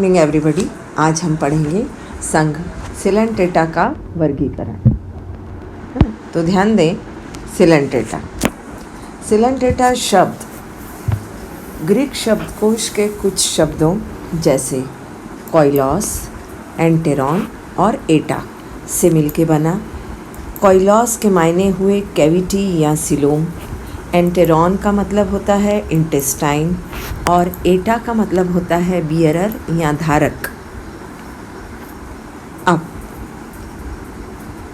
Morning everybody. आज हम पढ़ेंगे संघ सिलेंट्रेटा का वर्गीकरण, है ना। तो ध्यान दें, सिलेंट्रेटा शब्द ग्रीक शब्दकोश के कुछ शब्दों जैसे कोइलॉस, एंटेरॉन और एटा से मिलके बना। कोइलॉस के मायने हुए कैविटी या सिलोम, एंटेरॉन का मतलब होता है इंटेस्टाइन और एटा का मतलब होता है बियरर या धारक। अब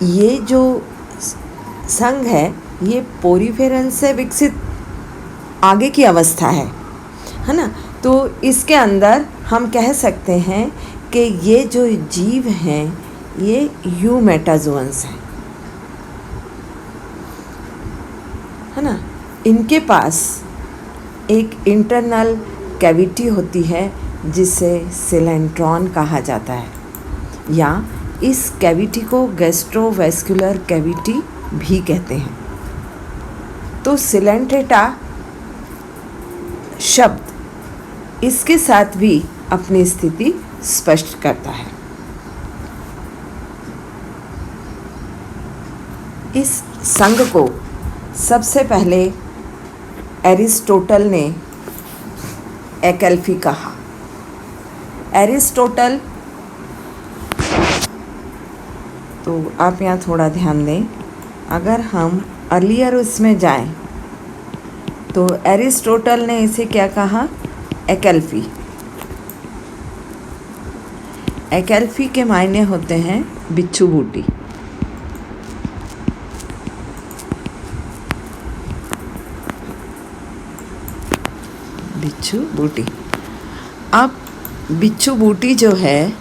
ये जो संघ है ये पोरीफेरन से विकसित आगे की अवस्था है ना। तो इसके अंदर हम कह सकते हैं कि ये जो जीव हैं ये यूमेटाजोअन्स हैं, है ना। इनके पास एक इंटरनल कैविटी होती है जिसे सिलेंट्रॉन कहा जाता है, या इस कैविटी को गैस्ट्रोवेस्कुलर कैविटी भी कहते हैं। तो सिलेंट्रेटा शब्द इसके साथ भी अपनी स्थिति स्पष्ट करता है। इस संघ को सबसे पहले एरिस्टोटल ने एकल्फी कहा। एरिस्टोटल, तो आप यहाँ थोड़ा ध्यान दें, अगर हम अर्लियर उसमें जाएं तो एरिस्टोटल ने इसे क्या कहा? एकल्फी। एकल्फी के मायने होते हैं बिच्छू बूटी। बिच्छू बूटी। अब बिच्छू बूटी जो है,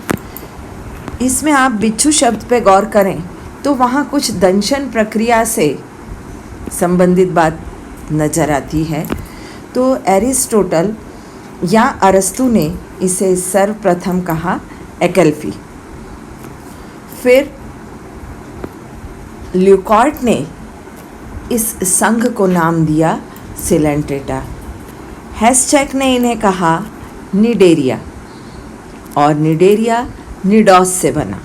इसमें आप बिच्छू शब्द पे गौर करें तो वहाँ कुछ दंशन प्रक्रिया से संबंधित बात नज़र आती है। तो एरिस्टोटल या अरस्तु ने इसे सर्वप्रथम कहा एकल्फी। फिर ल्यूकार्ट ने इस संघ को नाम दिया सिलेंट्रेटा। हेस्चैक ने इन्हें कहा निडेरिया, और निडेरिया निडॉस से बना।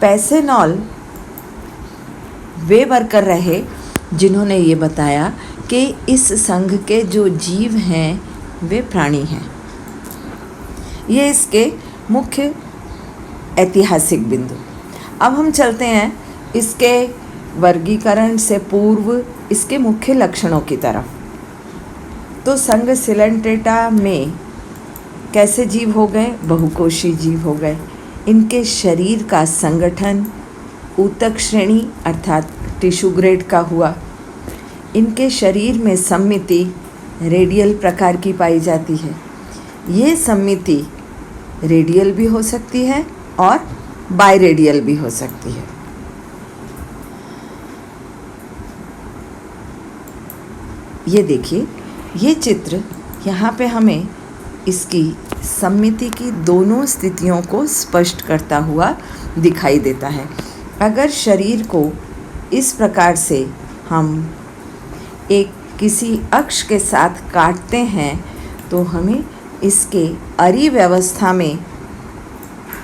पैसेनॉल वे वर्कर रहे जिन्होंने ये बताया कि इस संघ के जो जीव हैं वे प्राणी हैं। ये इसके मुख्य ऐतिहासिक बिंदु। अब हम चलते हैं इसके वर्गीकरण से पूर्व इसके मुख्य लक्षणों की तरफ। तो संघ सिलेंट्रेटा में कैसे जीव हो गए? बहुकोषीय जीव हो गए। इनके शरीर का संगठन ऊतक श्रेणी अर्थात टिश्यू ग्रेड का हुआ। इनके शरीर में सममिति रेडियल प्रकार की पाई जाती है। ये सममिति रेडियल भी हो सकती है और बायरेडियल भी हो सकती है। ये देखिए, ये चित्र यहाँ पे हमें इसकी सममिति की दोनों स्थितियों को स्पष्ट करता हुआ दिखाई देता है। अगर शरीर को इस प्रकार से हम एक किसी अक्ष के साथ काटते हैं तो हमें इसके अरिव्यवस्था में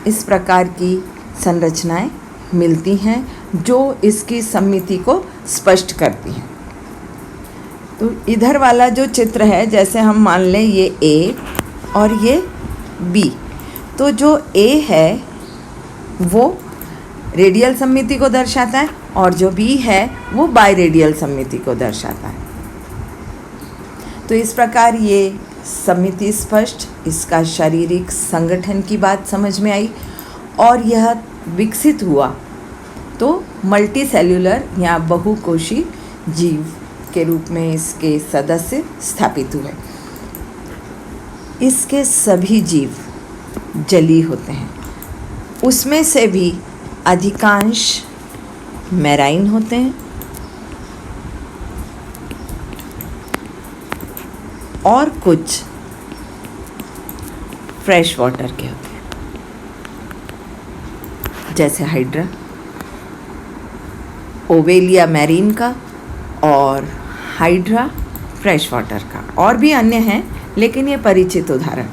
इस प्रकार की संरचनाएं मिलती हैं जो इसकी सममिति को स्पष्ट करती हैं। तो इधर वाला जो चित्र है, जैसे हम मान लें ये ए और ये बी, तो जो ए है वो रेडियल सममिति को दर्शाता है और जो बी है वो बायरेडियल सममिति को दर्शाता है। तो इस प्रकार ये सममिति स्पष्ट, इसका शारीरिक संगठन की बात समझ में आई और यह विकसित हुआ तो मल्टी सेल्यूलर या बहुकोषीय जीव के रूप में इसके सदस्य स्थापित हुए। इसके सभी जीव जलीय होते हैं, उसमें से भी अधिकांश मैराइन होते हैं और कुछ फ्रेश वाटर के होते हैं, जैसे हाइड्रा, ओवेलिया मैरीन का और हाइड्रा फ्रेश वाटर का, और भी अन्य हैं लेकिन ये परिचित उदाहरण।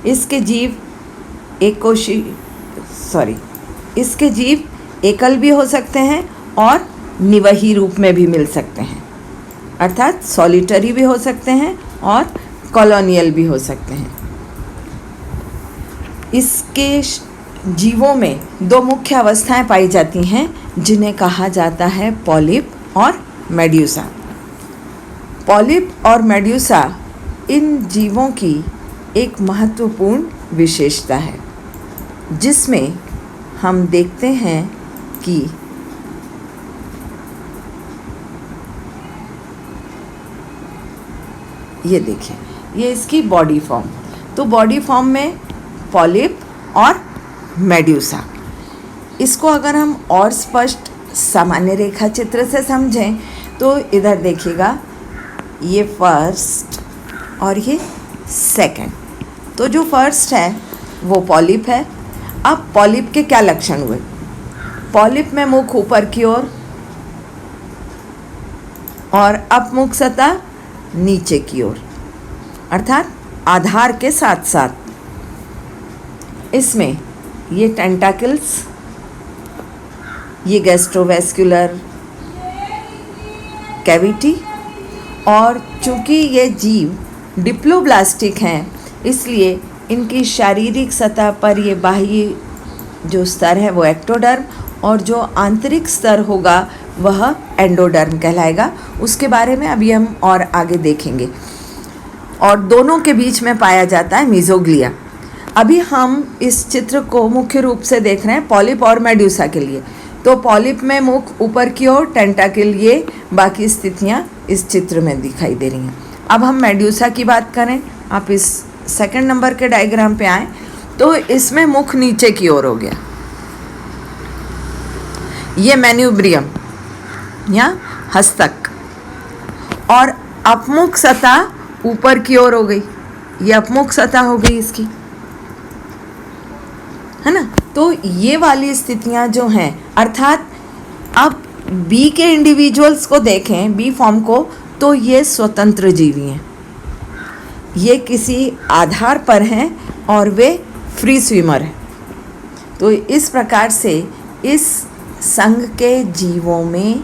इसके जीव इसके जीव एकल भी हो सकते हैं और निवही रूप में भी मिल सकते हैं, अर्थात सॉलिटरी भी हो सकते हैं और कॉलोनियल भी हो सकते हैं। इसके जीवों में दो मुख्य अवस्थाएं पाई जाती हैं जिन्हें कहा जाता है पॉलिप और मेड्यूसा। पॉलिप और मेड्यूसा इन जीवों की एक महत्वपूर्ण विशेषता है, जिसमें हम देखते हैं कि ये देखिए, ये इसकी बॉडी फॉर्म। तो बॉडी फॉर्म में पॉलिप और मेड्यूसा। इसको अगर हम और स्पष्ट सामान्य रेखा चित्र से समझें तो इधर देखिएगा, ये फर्स्ट और ये सेकंड। तो जो फर्स्ट है वो पॉलिप है। अब पॉलिप के क्या लक्षण हुए? पॉलिप में मुख ऊपर की ओर और अपमुख सतह नीचे की ओर, अर्थात आधार के साथ साथ। इसमें ये टेंटाकल्स, ये गैस्ट्रोवेस्कुलर कैविटी, और चूंकि ये जीव डिप्लोब्लास्टिक हैं इसलिए इनकी शारीरिक सतह पर ये बाह्य जो स्तर है वो एक्टोडर्म और जो आंतरिक स्तर होगा वह एंडोडर्म कहलाएगा। उसके बारे में अभी हम और आगे देखेंगे। और दोनों के बीच में पाया जाता है मीजोग्लिया। अभी हम इस चित्र को मुख्य रूप से देख रहे हैं पॉलिप और मेड्यूसा के लिए। तो पॉलिप में मुख ऊपर की ओर, टेंटाकल, ये बाकी स्थितियाँ इस चित्र में दिखाई दे रही हैं। अब हम मेड्यूसा की बात करें, आप इस सेकंड नंबर के डायग्राम पे आएँ तो इसमें मुख नीचे की ओर हो गया, ये मैन्यूब्रियम या हस्तक, और अपमुख सतह ऊपर की ओर हो गई, ये अपमुख सतह हो गई इसकी, है ना। तो ये वाली स्थितियां जो हैं, अर्थात अब बी के इंडिविजुअल्स को देखें, बी फॉर्म को, तो ये स्वतंत्र जीवी हैं, ये किसी आधार पर हैं और वे फ्री स्विमर हैं। तो इस प्रकार से इस संघ के जीवों में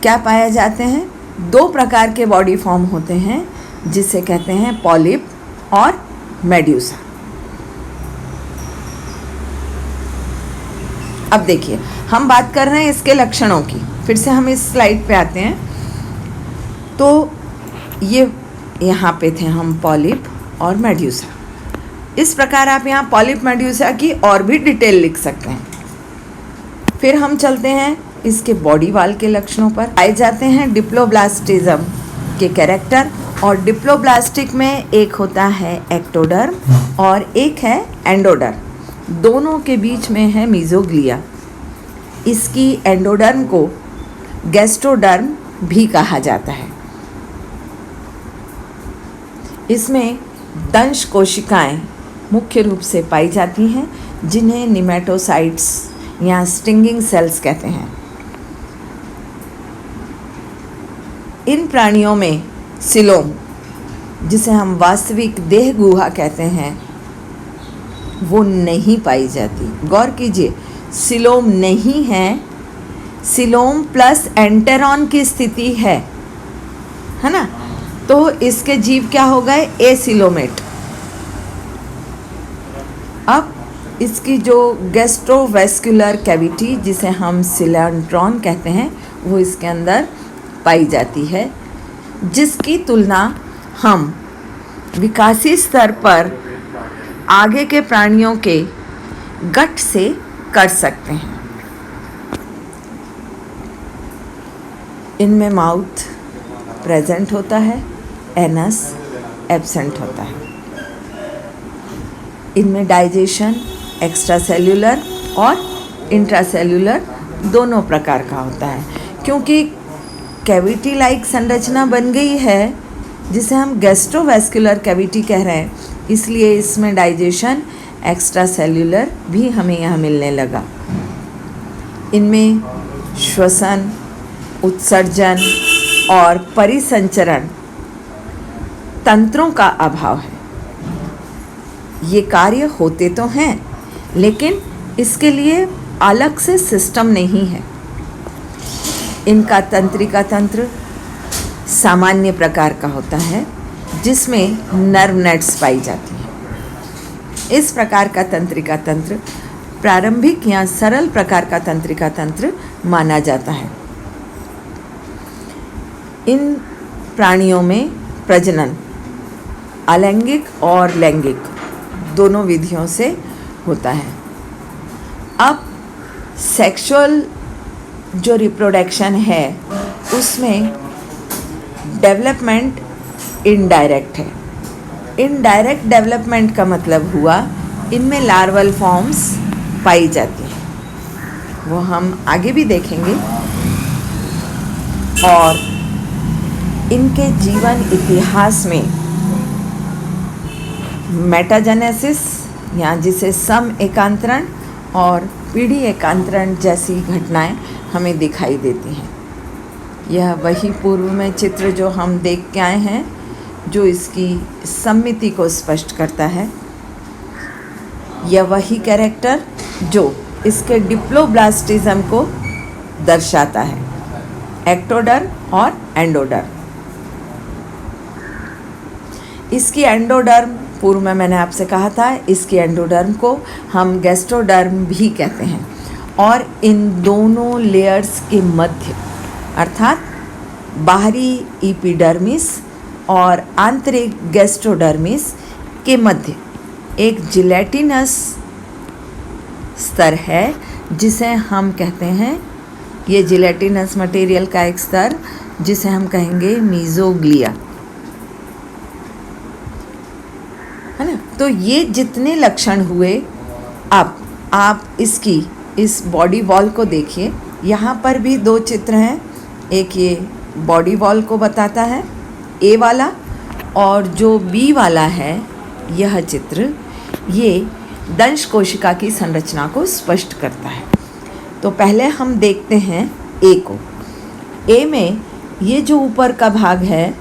क्या पाए जाते हैं? दो प्रकार के बॉडी फॉर्म होते हैं जिसे कहते हैं पॉलिप और मेड्यूसा। अब देखिए, हम बात कर रहे हैं इसके लक्षणों की। फिर से हम इस स्लाइड पे आते हैं। तो ये यहाँ पे थे हम पॉलिप और मेड्यूसा। इस प्रकार आप यहाँ पॉलिप मेड्यूसा की और भी डिटेल लिख सकते हैं। फिर हम चलते हैं इसके बॉडी वाल के लक्षणों पर। पाए जाते हैं डिप्लोब्लास्टिज्म के कैरेक्टर, और डिप्लोब्लास्टिक में एक होता है एक्टोडर्म और एक है एंडोडर्म। दोनों के बीच में है मीजोग्लिया। इसकी एंडोडर्म को गैस्ट्रोडर्म भी कहा जाता है। इसमें दंश कोशिकाएं मुख्य रूप से पाई जाती हैं जिन्हें निमेटोसाइट्स या स्टिंगिंग सेल्स कहते हैं। इन प्राणियों में सिलोम, जिसे हम वास्तविक देह गुहा कहते हैं, वो नहीं पाई जाती। गौर कीजिए, सिलोम नहीं है, सिलोम प्लस एंटेरॉन की स्थिति है ना। तो इसके जीव क्या हो गए? एसिलोमेट। अब इसकी जो गैस्ट्रोवेस्कुलर कैविटी, जिसे हम सिलेंट्रॉन कहते हैं, वो इसके अंदर पाई जाती है, जिसकी तुलना हम विकासी स्तर पर आगे के प्राणियों के गट से कर सकते हैं। इनमें माउथ प्रेजेंट होता है, एनस एब्सेंट होता है। इनमें डाइजेशन एक्स्ट्रा सेल्यूलर और इंट्रासेल्यूलर दोनों प्रकार का होता है। क्योंकि कैविटी लाइक संरचना बन गई है जिसे हम गैस्ट्रोवेस्कुलर कैविटी कह रहे हैं, इसलिए इसमें डाइजेशन एक्स्ट्रा सेल्यूलर भी हमें यहाँ मिलने लगा। इनमें श्वसन, उत्सर्जन और परिसंचरण तंत्रों का अभाव है। ये कार्य होते तो हैं, लेकिन इसके लिए अलग से सिस्टम नहीं है। इनका तंत्रिका तंत्र सामान्य प्रकार का होता है, जिसमें नर्व नेट्स पाई जाती हैं। इस प्रकार का तंत्रिका तंत्र प्रारंभिक या सरल प्रकार का तंत्रिका तंत्र माना जाता है। इन प्राणियों में प्रजनन अलैंगिक और लैंगिक दोनों विधियों से होता है। अब सेक्सुअल जो रिप्रोडक्शन है उसमें डेवलपमेंट इनडायरेक्ट है। इनडायरेक्ट डेवलपमेंट का मतलब हुआ इनमें लार्वल फॉर्म्स पाई जाती हैं, वो हम आगे भी देखेंगे। और इनके जीवन इतिहास में मेटाजेनेसिस या जिसे सम एकांतरण और पीढ़ी एकांतरण जैसी घटनाएं हमें दिखाई देती हैं। यह वही पूर्व में चित्र जो हम देख के आए हैं, जो इसकी सम्मिति को स्पष्ट करता है। यह वही कैरेक्टर जो इसके डिप्लोब्लास्टिज्म को दर्शाता है, एक्टोडर्म और एंडोडर्म। इसकी एंडोडर्म, पूर्व में मैंने आपसे कहा था, इसकी एंडोडर्म को हम गैस्ट्रोडर्म भी कहते हैं। और इन दोनों लेयर्स के मध्य अर्थात बाहरी एपिडर्मिस और आंतरिक गैस्ट्रोडर्मिस के मध्य एक जिलेटिनस स्तर है, जिसे हम कहते हैं, ये जिलेटिनस मटेरियल का एक स्तर जिसे हम कहेंगे मीजोग्लिया, है ना। तो ये जितने लक्षण हुए, अब आप इसकी इस बॉडी वॉल को देखिए। यहाँ पर भी दो चित्र हैं, एक ये बॉडी वॉल को बताता है ए वाला, और जो बी वाला है यह चित्र ये दंश कोशिका की संरचना को स्पष्ट करता है। तो पहले हम देखते हैं ए को। ए में ये जो ऊपर का भाग है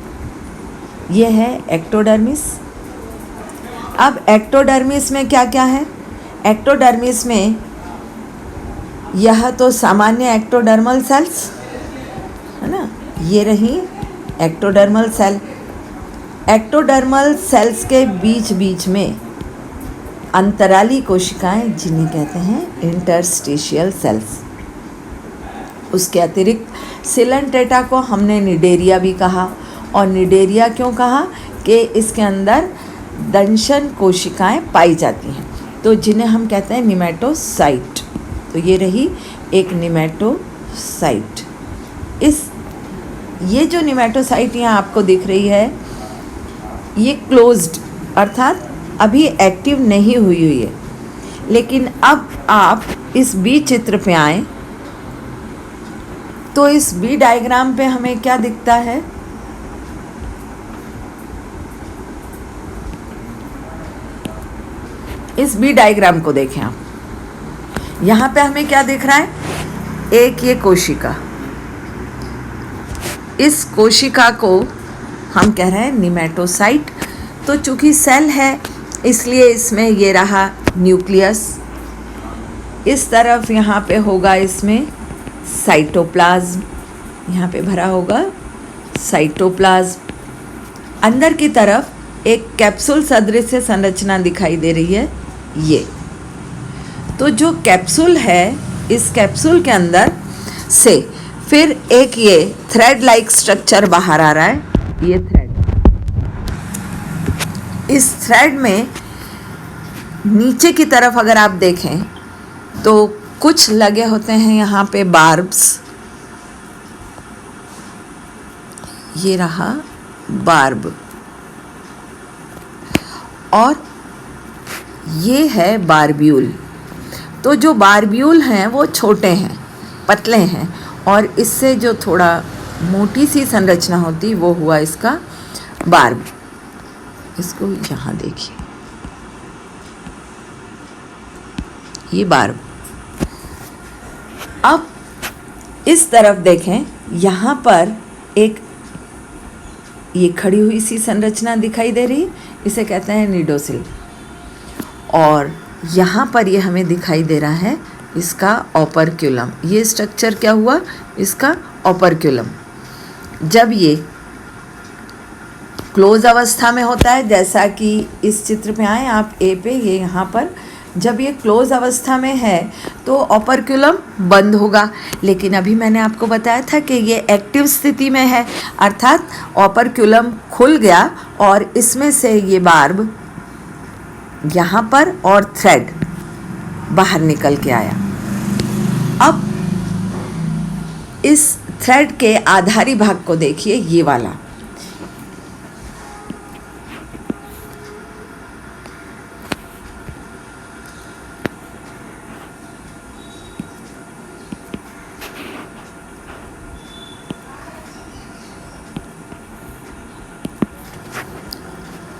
ये है एक्टोडर्मिस। अब एक्टोडर्मिस में क्या क्या है? एक्टोडर्मिस में यह तो सामान्य एक्टोडर्मल सेल्स है ना, ये रही एक्टोडर्मल सेल। एक्टोडर्मल सेल्स के बीच बीच में अंतराली कोशिकाएं, जिन्हें कहते हैं इंटरस्टिशियल सेल्स। उसके अतिरिक्त सिलेंटेटा को हमने निडेरिया भी कहा। और निडेरिया क्यों कहा? कि इसके अंदर दंशन कोशिकाएं पाई जाती हैं, तो जिन्हें हम कहते हैं निमेटोसाइट। तो ये रही एक निमेटोसाइट। ये जो निमेटोसाइट यहाँ आपको दिख रही है, ये क्लोज्ड अर्थात अभी एक्टिव नहीं हुई है। लेकिन अब आप इस बी चित्र पे आए तो इस बी डायग्राम पे हमें क्या दिखता है? इस बी डायग्राम को देखें आप। यहाँ पे हमें क्या दिख रहा है? एक ये कोशिका, इस कोशिका को हम कह रहे हैं निमेटोसाइट। तो चूंकि सेल है इसलिए इसमें ये रहा न्यूक्लियस। इस तरफ यहाँ पे होगा इसमें साइटोप्लाज्म, यहाँ पे भरा होगा साइटोप्लाज्म। अंदर की तरफ एक कैप्सूल सदृश से संरचना दिखाई दे रही है ये। तो जो कैप्सूल है, इस कैप्सूल के अंदर से फिर एक ये थ्रेड लाइक स्ट्रक्चर बाहर आ रहा है, ये थ्रेड। इस थ्रेड में नीचे की तरफ अगर आप देखें तो कुछ लगे होते हैं यहाँ पे बार्ब्स। ये रहा बार्ब, और ये है बारब्यूल। तो जो बारब्यूल हैं वो छोटे हैं, पतले हैं, और इससे जो थोड़ा मोटी सी संरचना होती वो हुआ इसका बार्ब। इसको यहाँ देखिए, ये बार्ब। अब इस तरफ देखें, यहाँ पर एक ये खड़ी हुई सी संरचना दिखाई दे रही, इसे कहते हैं निडोसिल। और यहाँ पर ये हमें दिखाई दे रहा है इसका ओपर्क्युलम। ये स्ट्रक्चर क्या हुआ, इसका ओपर्क्युलम। जब ये क्लोज अवस्था में होता है, जैसा कि इस चित्र में आए आप ए पे, ये यहाँ पर, जब ये क्लोज अवस्था में है तो ओपर्क्युलम बंद होगा। लेकिन अभी मैंने आपको बताया था कि ये एक्टिव स्थिति में है, अर्थात ओपर्क्युलम खुल गया और इसमें से ये बार्ब यहाँ पर और थ्रेड बाहर निकल के आया। अब इस थ्रेड के आधारी भाग को देखिए, ये वाला।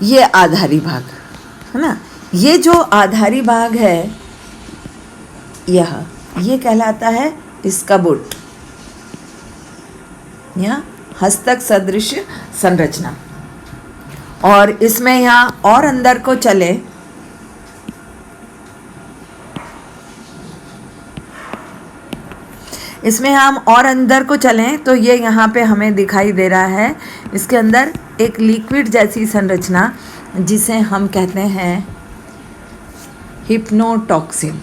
ये आधारी भाग है ना, ये जो आधारी भाग है ये कहलाता है इसका बुट या हस्तक सदृश संरचना। और इसमें यहाँ और अंदर को चले इसमें हम और अंदर को चलें तो ये यहाँ पे हमें दिखाई दे रहा है, इसके अंदर एक लिक्विड जैसी संरचना जिसे हम कहते हैं हिप्नोटॉक्सिन।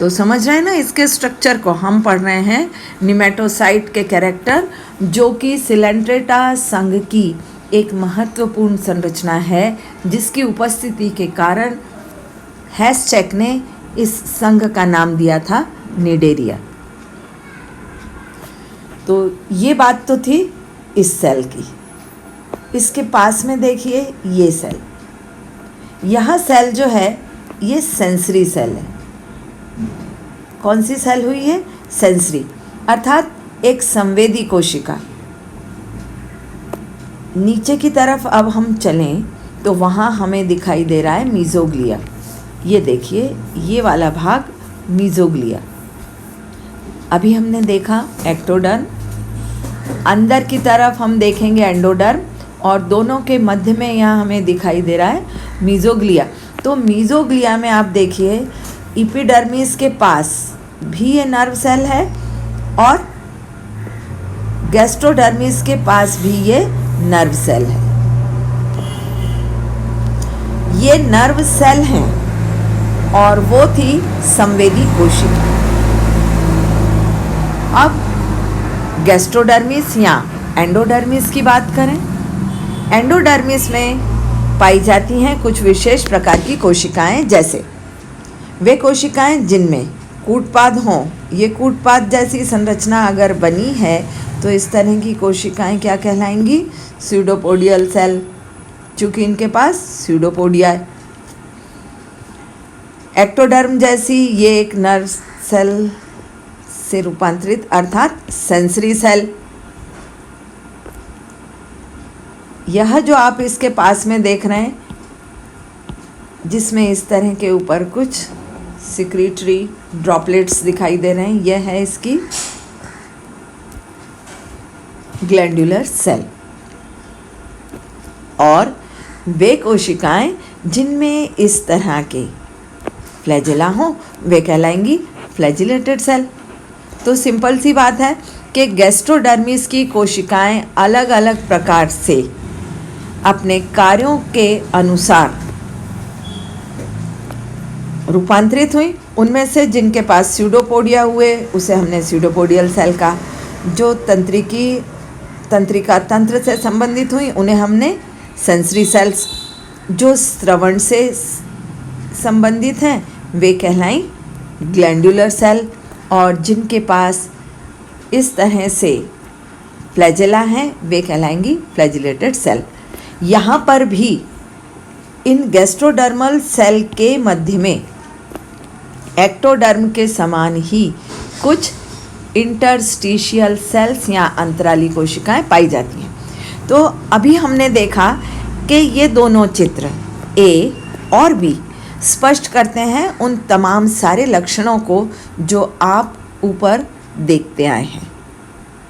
तो समझ रहे हैं ना इसके स्ट्रक्चर को। हम पढ़ रहे हैं निमेटोसाइट के कैरेक्टर, जो कि सिलेंट्रेटा संघ की एक महत्वपूर्ण संरचना है, जिसकी उपस्थिति के कारण हैस्चेक ने इस संघ का नाम दिया था निडेरिया। तो ये बात तो थी इस सेल की। इसके पास में देखिए ये सेल, यह सेल जो है ये सेंसरी सेल है। कौन सी सेल हुई है, सेंसरी, अर्थात एक संवेदी कोशिका। नीचे की तरफ अब हम चलें तो वहाँ हमें दिखाई दे रहा है मीजोग्लिया। ये देखिए ये वाला भाग मीजोग्लिया। अभी हमने देखा एक्टोडर्म, अंदर की तरफ हम देखेंगे एंडोडर्म, और दोनों के मध्य में यहाँ हमें दिखाई दे रहा है मीजोग्लिया। तो मीजोग्लिया में आप देखिए एपिडर्मिस के पास भी ये नर्व सेल है और गैस्ट्रोडर्मिस के पास भी ये नर्व सेल है। ये नर्व सेल हैं और वो थी संवेदी कोशिका। अब गैस्ट्रोडर्मिस या एंडोडर्मिस की बात करें, एंडोडर्मिस में पाई जाती हैं कुछ विशेष प्रकार की कोशिकाएं, जैसे वे कोशिकाएं जिनमें कूटपाद हों। ये कूटपाद जैसी संरचना अगर बनी है तो इस तरह की कोशिकाएं क्या कहलाएंगी, स्यूडोपोडियल सेल, चूँकि इनके पास स्यूडोपोडिया है। एक्टोडर्म जैसी ये एक नर्व सेल से रूपांतरित, अर्थात सेंसरी सेल। यह जो आप इसके पास में देख रहे हैं, जिसमें इस तरह के ऊपर कुछ सिक्रीटरी ड्रॉपलेट्स दिखाई दे रहे हैं, यह है इसकी ग्लैंडुलर सेल। और वे कोशिकाएं जिनमें इस तरह के फ्लैजेला हों, वे कहलाएंगी फ्लैजिलेटेड सेल। तो सिंपल सी बात है कि गैस्ट्रोडर्मिस की कोशिकाएं अलग अलग प्रकार से अपने कार्यों के अनुसार रूपांतरित हुई। उनमें से जिनके पास स्यूडोपोडिया हुए उसे हमने स्यूडोपोडियल सेल कहा। जो तंत्रिका तंत्र से संबंधित हुई उन्हें हमने सेंसरी सेल्स। जो श्रवण से संबंधित हैं वे कहलाई ग्लैंडुलर सेल, और जिनके पास इस तरह से फ्लैजेला हैं वे कहलाएंगी फ्लैजिलेटेड सेल। यहाँ पर भी इन गैस्ट्रोडर्मल सेल के मध्य में एक्टोडर्म के समान ही कुछ इंटरस्टिशियल सेल्स या अंतराली कोशिकाएं पाई जाती हैं। तो अभी हमने देखा कि ये दोनों चित्र ए और बी स्पष्ट करते हैं उन तमाम सारे लक्षणों को जो आप ऊपर देखते आए हैं।